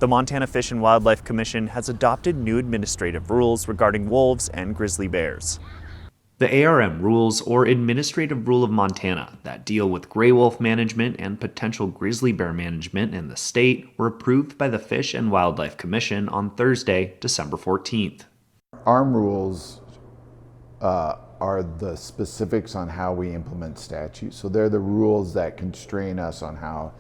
The Montana Fish and Wildlife Commission has adopted new administrative rules regarding wolves and grizzly bears. The ARM rules, or Administrative Rule of Montana, that deal with gray wolf management and potential grizzly bear management in the state were approved by the Fish and Wildlife Commission on Thursday, December 14th. ARM rules are the specifics on how we implement statutes. So they're the rules that constrain us on how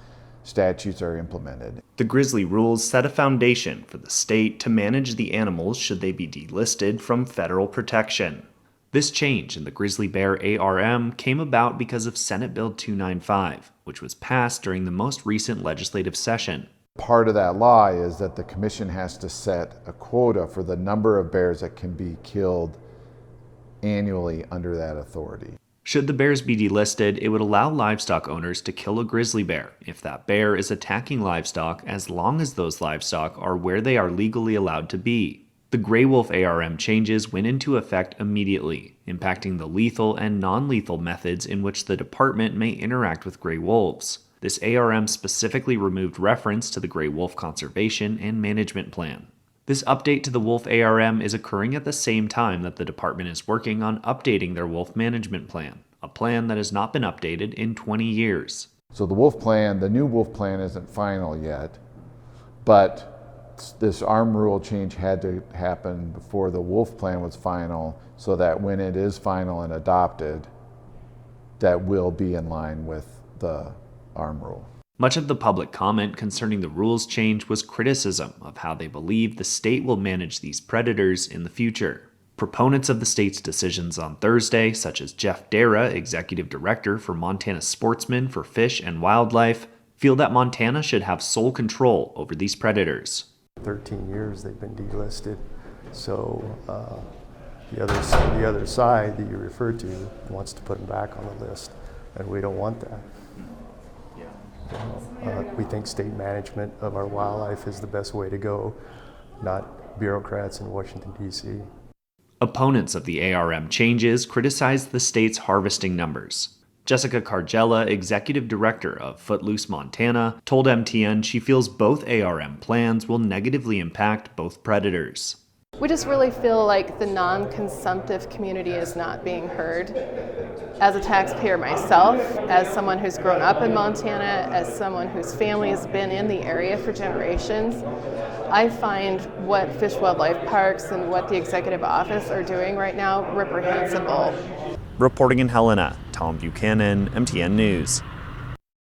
statutes are implemented. The grizzly rules set a foundation for the state to manage the animals should they be delisted from federal protection. This change in the grizzly bear ARM came about because of Senate Bill 295, which was passed during the most recent legislative session. Part of that law is that the commission has to set a quota for the number of bears that can be killed annually under that authority. Should the bears be delisted, it would allow livestock owners to kill a grizzly bear if that bear is attacking livestock, as long as those livestock are where they are legally allowed to be. The gray wolf ARM changes went into effect immediately, impacting the lethal and non-lethal methods in which the department may interact with gray wolves. This ARM specifically removed reference to the Gray Wolf Conservation and Management Plan. This update to the wolf ARM is occurring at the same time that the department is working on updating their wolf management plan, a plan that has not been updated in 20 years. So the new wolf plan isn't final yet, but this ARM rule change had to happen before the wolf plan was final, so that when it is final and adopted, that will be in line with the ARM rule. Much of the public comment concerning the rules change was criticism of how they believe the state will manage these predators in the future. Proponents of the state's decisions on Thursday, such as Jeff Dara, Executive Director for Montana Sportsmen for Fish and Wildlife, feel that Montana should have sole control over these predators. 13 years they've been delisted, so the other side that you referred to wants to put them back on the list, and we don't want that. We think state management of our wildlife is the best way to go, not bureaucrats in Washington, D.C. Opponents of the ARM changes criticized the state's harvesting numbers. Jessica Cargella, Executive Director of Footloose Montana, told MTN she feels both ARM plans will negatively impact both predators. We just really feel like the non-consumptive community is not being heard. As a taxpayer myself, as someone who's grown up in Montana, as someone whose family has been in the area for generations, I find what Fish Wildlife Parks and what the Executive Office are doing right now reprehensible. Reporting in Helena, Tom Buchanan, MTN News.